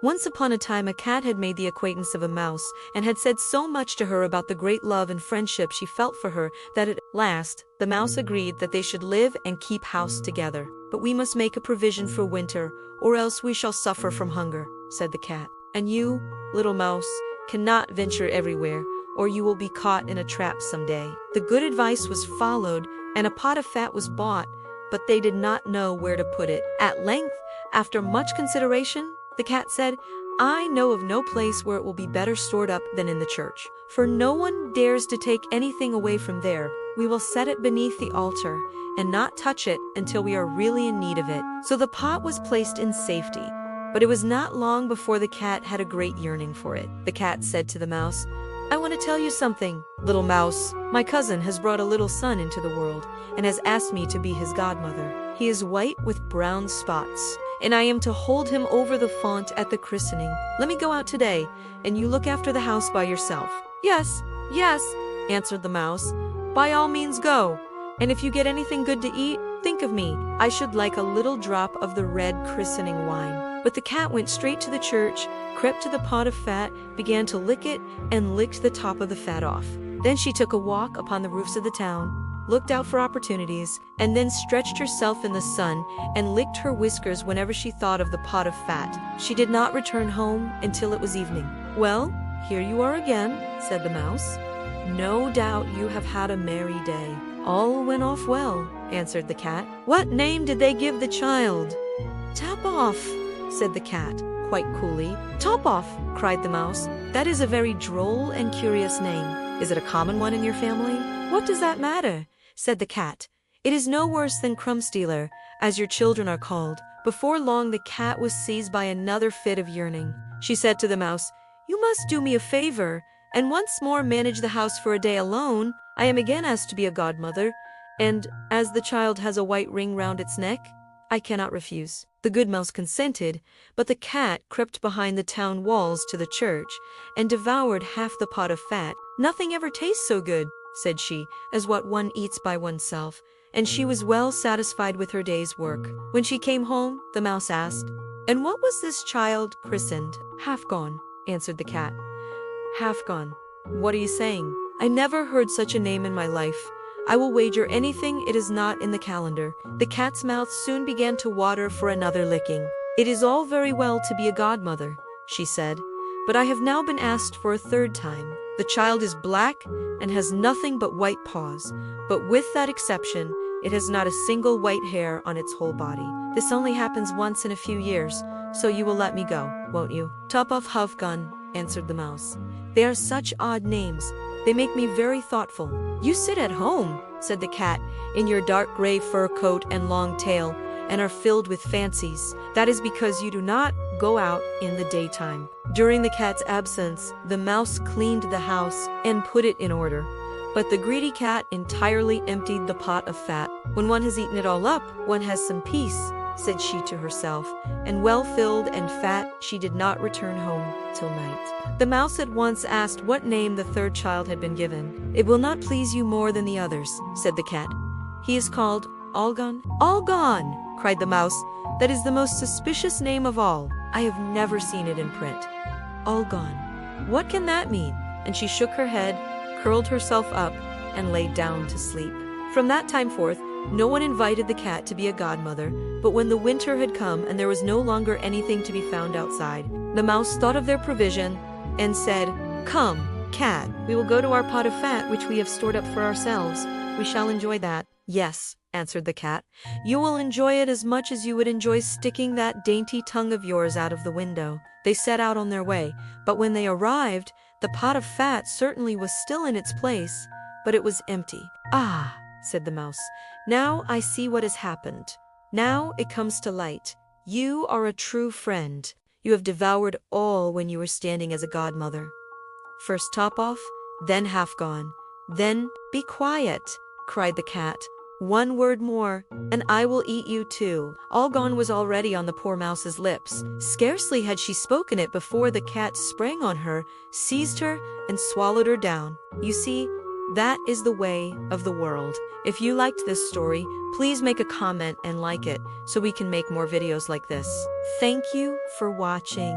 Once upon a time, a cat had made the acquaintance of a mouse, and had said so much to her about the great love and friendship she felt for her, that at last, the mouse agreed that they should live and keep house together. "But we must make a provision for winter, or else we shall suffer from hunger," said the cat. "And you, little mouse, cannot venture everywhere, or you will be caught in a trap someday." The good advice was followed, and a pot of fat was bought, but they did not know where to put it. At length, after much consideration, the cat said, "I know of no place where it will be better stored up than in the church, for no one dares to take anything away from there. We will set it beneath the altar, and not touch it until we are really in need of it." So the pot was placed in safety, but it was not long before the cat had a great yearning for it. The cat said to the mouse, "I want to tell you something, little mouse. My cousin has brought a little son into the world, and has asked me to be his godmother. He is white with brown spots, and I am to hold him over the font at the christening. Let me go out today, and you look after the house by yourself." "Yes, yes," answered the mouse. "By all means go, and if you get anything good to eat, think of me. I should like a little drop of the red christening wine." But the cat went straight to the church, crept to the pot of fat, began to lick it, and licked the top of the fat off. Then she took a walk upon the roofs of the town, looked out for opportunities, and then stretched herself in the sun and licked her whiskers whenever she thought of the pot of fat. She did not return home until it was evening. "Well, here you are again," said the mouse. "No doubt you have had a merry day." "All went off well," answered the cat. "What name did they give the child?" "Tap off," said the cat, quite coolly. "Top off," cried the mouse. "That is a very droll and curious name. Is it a common one in your family?" "What does that matter?" said the cat. "It is no worse than Crumb Stealer, as your children are called." Before long the cat was seized by another fit of yearning. She said to the mouse, "You must do me a favor, and once more manage the house for a day alone. I am again asked to be a godmother, and as the child has a white ring round its neck, I cannot refuse." The good mouse consented, but the cat crept behind the town walls to the church, and devoured half the pot of fat. "Nothing ever tastes so good," said she, "as what one eats by oneself," and she was well satisfied with her day's work. When she came home, the mouse asked, "And what was this child christened?" "Half gone," answered the cat. "Half gone? What are you saying? I never heard such a name in my life. I will wager anything it is not in the calendar." The cat's mouth soon began to water for another licking. "It is all very well to be a godmother," she said, "but I have now been asked for a third time. The child is black and has nothing but white paws, but with that exception, it has not a single white hair on its whole body. This only happens once in a few years, so you will let me go, won't you?" "Top off Huffgun," answered the mouse. "They are such odd names. They make me very thoughtful." "You sit at home," said the cat, "in your dark gray fur coat and long tail, and are filled with fancies. That is because you do not go out in the daytime." During the cat's absence, the mouse cleaned the house and put it in order, but the greedy cat entirely emptied the pot of fat. "When one has eaten it all up, one has some peace," said she to herself, and well filled and fat, she did not return home till night. The mouse at once asked what name the third child had been given. "It will not please you more than the others," said the cat. "He is called Allgone." "Allgone!" cried the mouse. "That is the most suspicious name of all. I have never seen it in print. Allgone. What can that mean?" And she shook her head, curled herself up, and lay down to sleep. From that time forth, no one invited the cat to be a godmother, but when the winter had come and there was no longer anything to be found outside, the mouse thought of their provision and said, "Come, cat, we will go to our pot of fat which we have stored up for ourselves. We shall enjoy that." "Yes," answered the cat, "you will enjoy it as much as you would enjoy sticking that dainty tongue of yours out of the window." They set out on their way, but when they arrived, the pot of fat certainly was still in its place, but it was empty. "Ah," said the mouse, "now I see what has happened. Now it comes to light. You are a true friend. You have devoured all when you were standing as a godmother. First top off, then half gone, then—" "Be quiet," cried the cat. "One word more, and I will eat you too." All gone was already on the poor mouse's lips. Scarcely had she spoken it before the cat sprang on her, seized her, and swallowed her down. You see, that is the way of the world. If you liked this story, please make a comment and like it so we can make more videos like this. Thank you for watching.